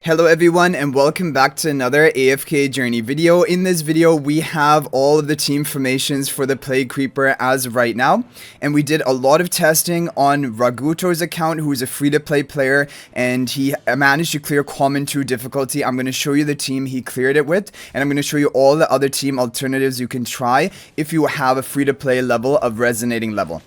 Hello everyone and welcome back to another AFK journey video. In this video we have all of the team formations for the Plague Creeper as of right now, and we did a lot of testing on Raguto's account, who is a free-to-play player, and he managed to clear common 2 difficulty. I'm going to show you the team he cleared it with, and I'm going to show you all the other team alternatives you can try if you have a free-to-play level of resonating level.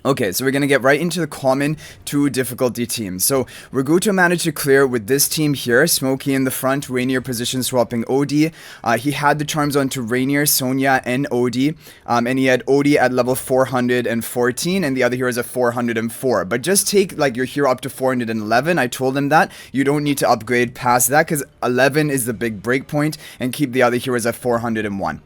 Okay, so we're going to get right into the common 2 difficulty teams. So, Raguto managed to clear with this team here, Smokey in the front, Reinier position swapping OD. He had the charms onto Reinier, Sonja, and OD. And he had OD at level 414, and the other heroes at 404. But just take like your hero up to 411. I told him that. You don't need to upgrade past that, because 11 is the big break point, and keep the other heroes at 401.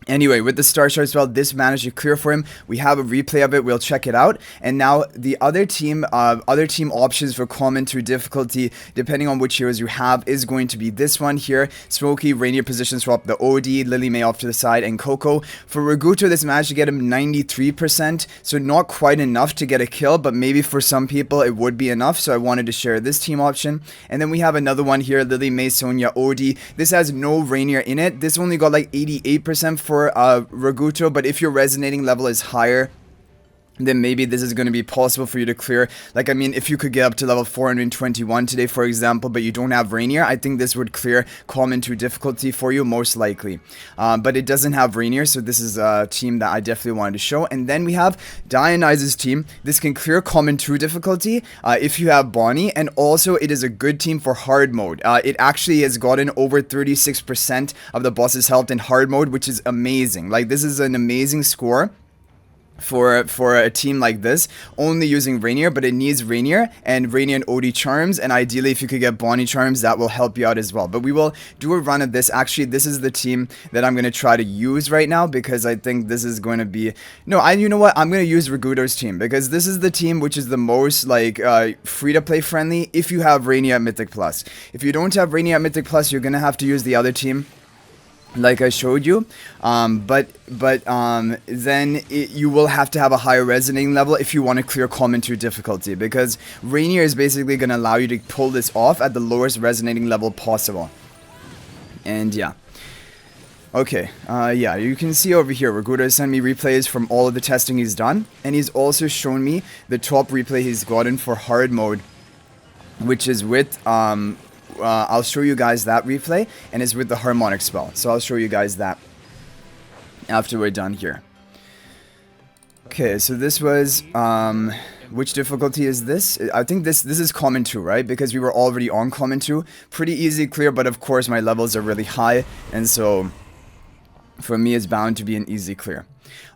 Anyway, with the Star Shard spell, this managed to clear for him. We have a replay of it. We'll check it out. And now the other team options for common 2 difficulty, depending on which heroes you have, is going to be this one here. Smokey, Reinier position swap the OD, Lily May off to the side, and Coco. For Raguto, this managed to get him 93%, so not quite enough to get a kill, but maybe for some people it would be enough, so I wanted to share this team option. And then we have another one here, Lily May, Sonja, OD. This has no Reinier in it. This only got like 88% for Raguto, but if your resonating level is higher, then maybe this is going to be possible for you to clear. Like, I mean, if you could get up to level 421 today, for example, but you don't have Reinier, I think this would clear common 2 difficulty for you, most likely. But it doesn't have Reinier, so this is a team that I definitely wanted to show. And then we have Dionyse's team. This can clear common 2 difficulty if you have Bonnie, and also it is a good team for hard mode. It actually has gotten over 36% of the boss's health in hard mode, which is amazing. Like, this is an amazing score for a team like this, only using Reinier, but it needs Reinier and OD charms, and ideally if you could get Bonnie charms, that will help you out as well. But we will do a run of this. Actually, this is the team that I'm going to try to use right now, because I think this is going to be, you know what, I'm going to use Raguto's team, because this is the team which is the most like free-to-play friendly if you have Reinier at Mythic Plus. If you don't have Reinier at Mythic Plus, you're going to have to use the other team like I showed you, then you will have to have a higher resonating level if you want to clear common 2 difficulty, because Reinier is basically going to allow you to pull this off at the lowest resonating level possible. And yeah. Okay, yeah, you can see over here, Raguto has sent me replays from all of the testing he's done, and he's also shown me the top replay he's gotten for hard mode, which is with, I'll show you guys that replay, and it's with the harmonic spell. So I'll show you guys that after we're done here. Okay, so this was, which difficulty is this? I think this is common 2, right? Because we were already on common 2. Pretty easy clear, but of course my levels are really high, and so for me it's bound to be an easy clear.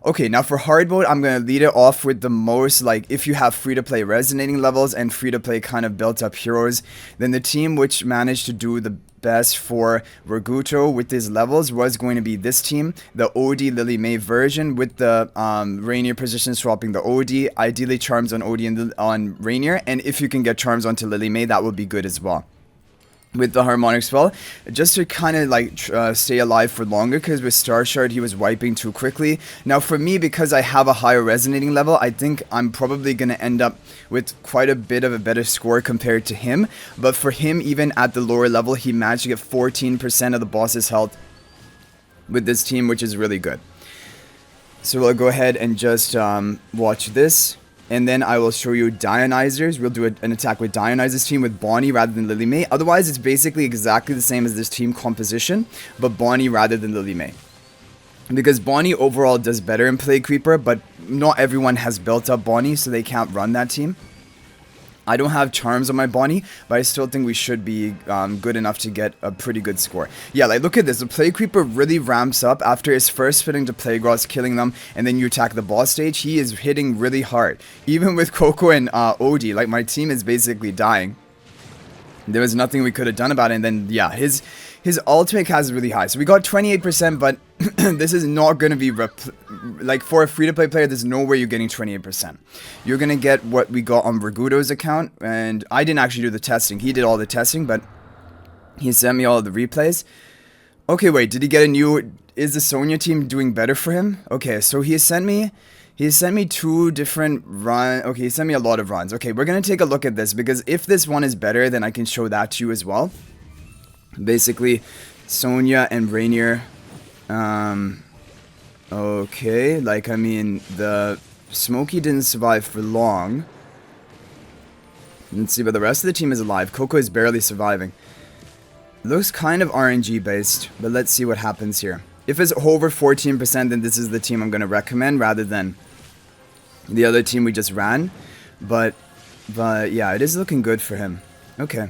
Okay, now for hard mode, I'm going to lead it off with the most, like, if you have free-to-play resonating levels and free-to-play kind of built-up heroes, then the team which managed to do the best for Raguto with his levels was going to be this team, the OD Lily May version, with the Reinier position swapping the OD, ideally charms on OD and on Reinier, and if you can get charms onto Lily May, that would be good as well. With the harmonic spell, just to kind of like stay alive for longer, because with Star Shard he was wiping too quickly. Now for me, because I have a higher resonating level, I think I'm probably going to end up with quite a bit of a better score compared to him. But for him, even at the lower level, he managed to get 14% of the boss's health with this team, which is really good. So we'll go ahead and just watch this. And then I will show you Dionyser's. We'll do an attack with Dionyser's team with Bonnie rather than Lily May. Otherwise, it's basically exactly the same as this team composition, but Bonnie rather than Lily May. Because Bonnie overall does better in Plague Creeper, but not everyone has built up Bonnie, so they can't run that team. I don't have charms on my Bonnie, but I still think we should be good enough to get a pretty good score. Yeah, like, look at this. The Plague Creeper really ramps up after his first fitting to Plague Rods, killing them, and then you attack the boss stage. He is hitting really hard. Even with Coco and OD, like, my team is basically dying. There was nothing we could have done about it, and then, yeah, his ultimate cast is really high. So we got 28%, but this is not going to be, like, for a free-to-play player, there's no way you're getting 28%. You're going to get what we got on Raguto's account, and I didn't actually do the testing. He did all the testing, but he sent me all of the replays. Okay, wait, did he get a new, is the Sonja team doing better for him? Okay, so he sent me He sent me 2 different runs. Okay, he sent me a lot of runs. Okay, we're going to take a look at this, because if this one is better, then I can show that to you as well. Basically, Sonja and Reinier. Okay, like, I mean, the Smokey didn't survive for long. Let's see, but the rest of the team is alive. Coco is barely surviving. Looks kind of RNG based, but let's see what happens here. If it's over 14%, then this is the team I'm going to recommend rather than the other team we just ran. But yeah, it is looking good for him. Okay.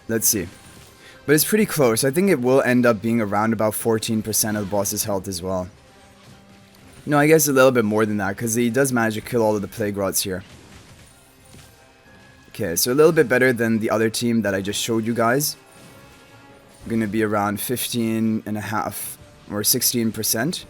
Let's see. But it's pretty close. I think it will end up being around about 14% of the boss's health as well. No, I guess a little bit more than that, because he does manage to kill all of the plague rots here. Okay, so a little bit better than the other team that I just showed you guys. Going to be around 15.5 or 16%.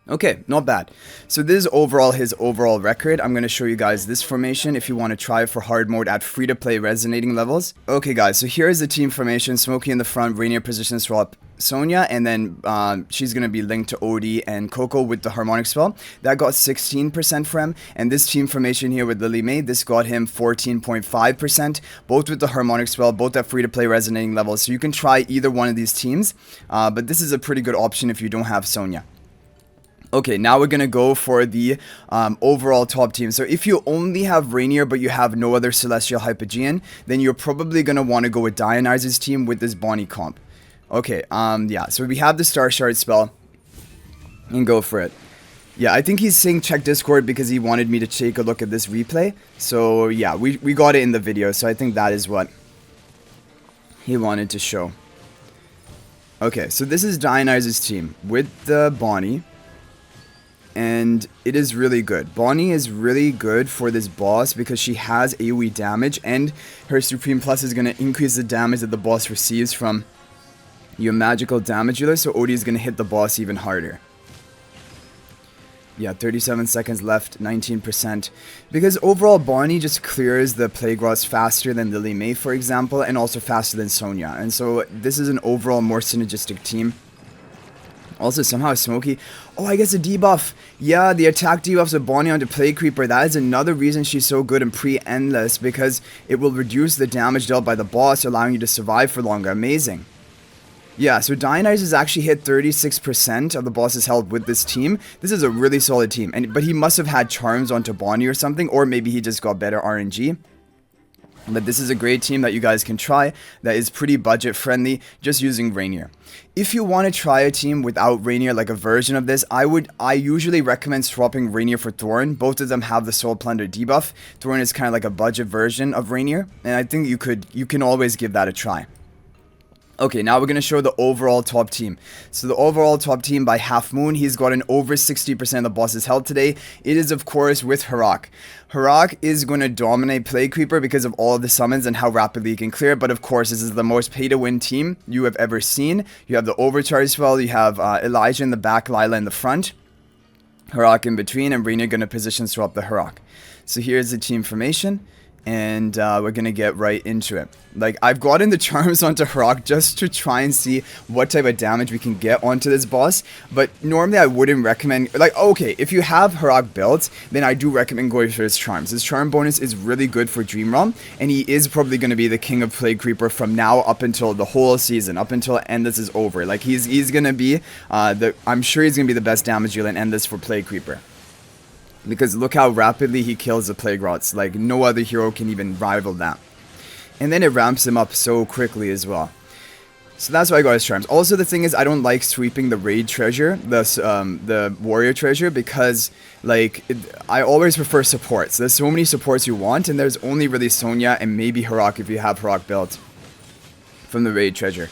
Okay, not bad. So this is overall his overall record. I'm going to show you guys this formation if you want to try it for hard mode at free-to-play resonating levels. Okay guys, so here is the team formation. Smokey in the front, Reinier position swap Sonja, and then she's going to be linked to Odie and Coco with the harmonic spell. That got 16% for him, and this team formation here with Lily May, this got him 14.5%, both with the harmonic spell, both at free-to-play resonating levels. So you can try either one of these teams, but this is a pretty good option if you don't have Sonja. Okay, now we're going to go for the overall top team. So if you only have Reinier but you have no other Celestial Hypogean, then you're probably going to want to go with Dionysus' team with this Bonnie comp. Okay, yeah, so we have the Star Shard spell, and go for it. Yeah, I think he's saying check Discord because he wanted me to take a look at this replay. So yeah, we got it in the video, so I think that is what he wanted to show. Okay, so this is Dionysus' team with the Bonnie. And it is really good. Bonnie is really good for this boss because she has AoE damage, and her Supreme Plus is going to increase the damage that the boss receives from your magical damage dealer, so Odie is going to hit the boss even harder. Yeah, 37 seconds left, 19%. Because overall, Bonnie just clears the Plague Rots faster than Lily May, for example, and also faster than Sonja. And so this is an overall more synergistic team. Also, somehow Smokey... Oh, I guess a debuff. Yeah, the attack debuffs of Bonnie onto Plague Creeper. That is another reason she's so good in pre-Endless, because it will reduce the damage dealt by the boss, allowing you to survive for longer. Amazing. Yeah, so Dionysus actually hit 36% of the boss's health with this team. This is a really solid team. But he must have had charms onto Bonnie or something, or maybe he just got better RNG. But this is a great team that you guys can try that is pretty budget friendly, just using Reinier. If you want to try a team without Reinier, like a version of this, I usually recommend swapping Reinier for Thorn. Both of them have the Soul Plunder debuff. Thorn is kind of like a budget version of Reinier, and I think you can always give that a try. Okay, now we're going to show the overall top team. So the overall top team by Half Moon, he's gotten over 60% of the boss's health today. It is, of course, with Harak. Harak is going to dominate Plague Creeper because of all of the summons and how rapidly he can clear. But of course, this is the most pay-to-win team you have ever seen. You have the Overcharge spell, you have Elijah in the back, Lila in the front, Harak in between, and Reinier going to position swap the Harak. So here's the team formation. And we're gonna get right into it. Like, I've gotten the charms onto Harak just to try and see what type of damage we can get onto this boss. But normally I wouldn't recommend, like, okay, if you have Harak built, then I do recommend going for his charms. His charm bonus is really good for Dream Realm, and he is probably gonna be the king of Plague Creeper from now up until the whole season, up until Endless is over. Like, he's gonna be I'm sure he's gonna be the best damage dealer in Endless for Plague Creeper. Because look how rapidly he kills the Plague Rots. Like, no other hero can even rival that. And then it ramps him up so quickly as well. So that's why I got his charms. Also, the thing is, I don't like sweeping the raid treasure, the warrior treasure, because, like, I always prefer supports. There's so many supports you want, and there's only really Sonja and maybe Harak if you have Harak built from the raid treasure.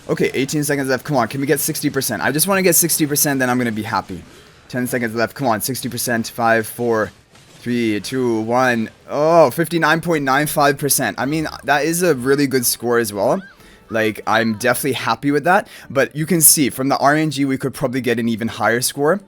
Okay, 18 seconds left. Come on, can we get 60%? I just want to get 60%, then I'm going to be happy. 10 seconds left. Come on, 60%. 5, 4, 3, 2, 1. Oh, 59.95%. I mean, that is a really good score as well. Like, I'm definitely happy with that. But you can see, from the RNG, we could probably get an even higher score.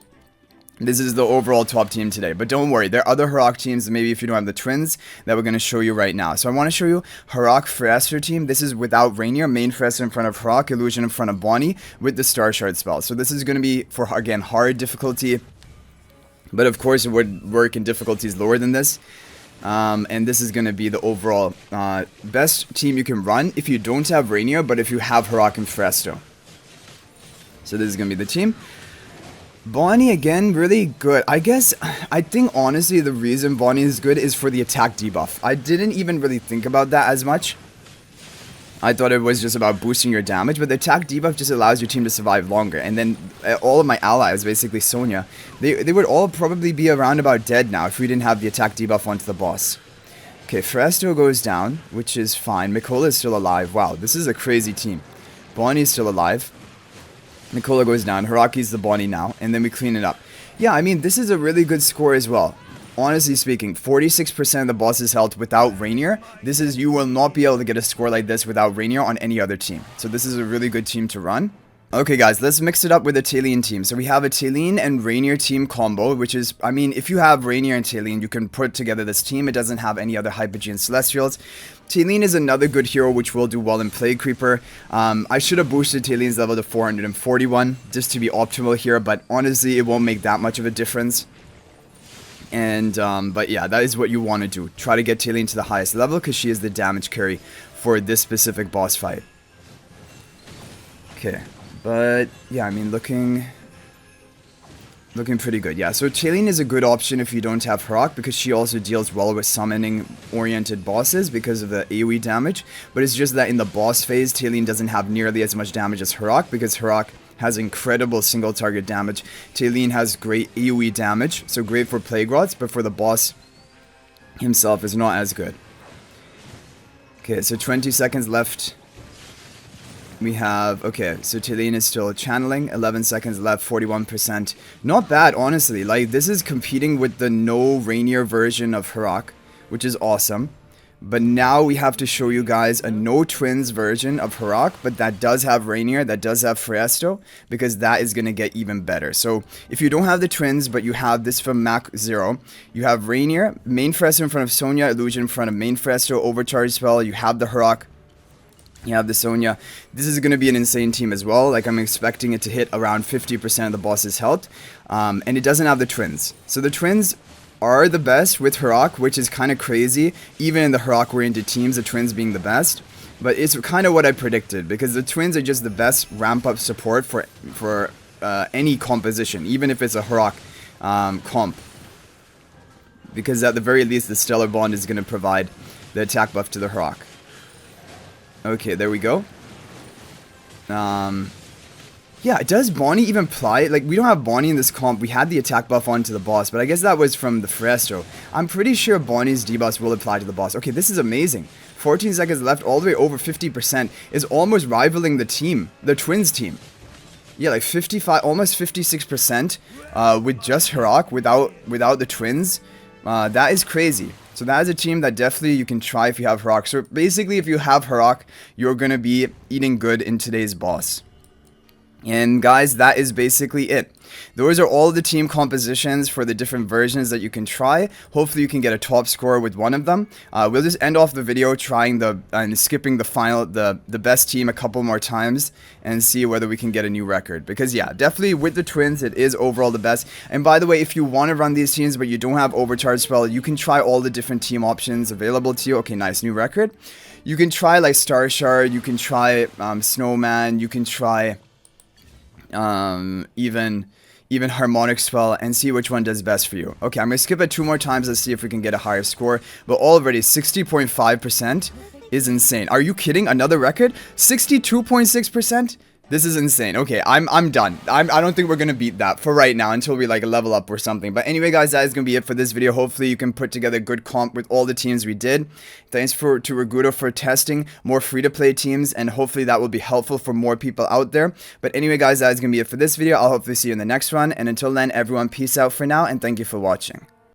This is the overall top team today. But don't worry, there are other Harak teams, maybe if you don't have the twins, that we're going to show you right now. So I want to show you Harak Fresser team. This is without Reinier, main Fresser in front of Harak, Illusion in front of Bonnie, with the Star Shard spell. So this is going to be for, again, hard difficulty. But of course, it would work in difficulties lower than this. And this is going to be the overall best team you can run if you don't have Reinier, but if you have Harak and Fresto. So this is going to be the team. Bonnie, again, really good. I think honestly the reason Bonnie is good is for the attack debuff. I didn't even really think about that as much. I thought it was just about boosting your damage, but the attack debuff just allows your team to survive longer. And then all of my allies, basically Sonja, they would all probably be around about dead now if we didn't have the attack debuff onto the boss. Okay, Fresto goes down, which is fine. Mikola is still alive. Wow, this is a crazy team. Bonnie's still alive. Mikola goes down. Haraki's the Bonnie now, and then we clean it up. Yeah, I mean, this is a really good score as well. Honestly speaking, 46% of the boss's health without Reinier. You will not be able to get a score like this without Reinier on any other team. So this is a really good team to run. Okay guys, let's mix it up with a Talene team. So we have a Talene and Reinier team combo, which is, I mean, if you have Reinier and Talene, you can put together this team. It doesn't have any other Hypogean Celestials. Talene is another good hero which will do well in Plague Creeper. I should have boosted Talene's level to 441 just to be optimal here, but honestly, it won't make that much of a difference. And, but yeah, that is what you want to do. Try to get Talene to the highest level because she is the damage carry for this specific boss fight. Okay, but yeah, I mean, looking pretty good. Yeah, so Talene is a good option if you don't have Harak because she also deals well with summoning-oriented bosses because of the AoE damage. But it's just that in the boss phase, Talene doesn't have nearly as much damage as Harak because Harak has incredible single target damage. Talene has great AoE damage, so great for Plague Rots, but for the boss himself is not as good. Okay, so 20 seconds left. We have, okay, so Talene is still channeling, 11 seconds left, 41%. Not bad, honestly. Like, this is competing with the no Reinier version of Harak, which is awesome. But now we have to show you guys a no twins version of Harak, but that does have Reinier, that does have Fresto, because that is going to get even better. So if you don't have the twins, but you have this from Mach 0, you have Reinier, main Fresto in front of Sonja, illusion in front of main Fresto, overcharge spell, you have the Harak, you have the Sonja. This is going to be an insane team as well. Like, I'm expecting it to hit around 50% of the boss's health, and it doesn't have the twins. So the twins are the best with Harak, which is kind of crazy. Even in the Harak-oriented teams, the twins being the best. But it's kind of what I predicted, because the twins are just the best ramp-up support for any composition, even if it's a Harak comp. Because at the very least, the Stellar Bond is going to provide the attack buff to the Harak. Okay, there we go. Yeah, does Bonnie even apply? Like, we don't have Bonnie in this comp. We had the attack buff onto the boss, but I guess that was from the Fresto. I'm pretty sure Bonnie's debuffs will apply to the boss. Okay, this is amazing. 14 seconds left, all the way over 50%. Is almost rivaling the team, the twins team. Yeah, like 55, almost 56% with just Harak, without the twins. That is crazy. So that is a team that definitely you can try if you have Harak. So basically, if you have Harak, you're going to be eating good in today's boss. And guys, that is basically it. Those are all the team compositions for the different versions that you can try. Hopefully you can get a top score with one of them. We'll just end off the video trying and skipping the best team a couple more times and see whether we can get a new record. Because yeah, definitely with the twins, it is overall the best. And by the way, if you want to run these teams but you don't have overcharge spell, you can try all the different team options available to you. Okay, nice, new record. You can try like Star Shard, you can try Snowman, you can try even Harmonic Spell and see which one does best for you. Okay, I'm going to skip it 2 more times. Let's see if we can get a higher score. But already 60.5% is insane. Are you kidding? Another record? 62.6%? This is insane. Okay, I'm done. I don't think we're gonna beat that for right now until we like level up or something. But anyway, guys, that is gonna be it for this video. Hopefully, you can put together a good comp with all the teams we did. Thanks to Ragudo for testing more free-to-play teams, and hopefully that will be helpful for more people out there. But anyway, guys, that is gonna be it for this video. I'll hopefully see you in the next one. And until then, everyone, peace out for now, and thank you for watching.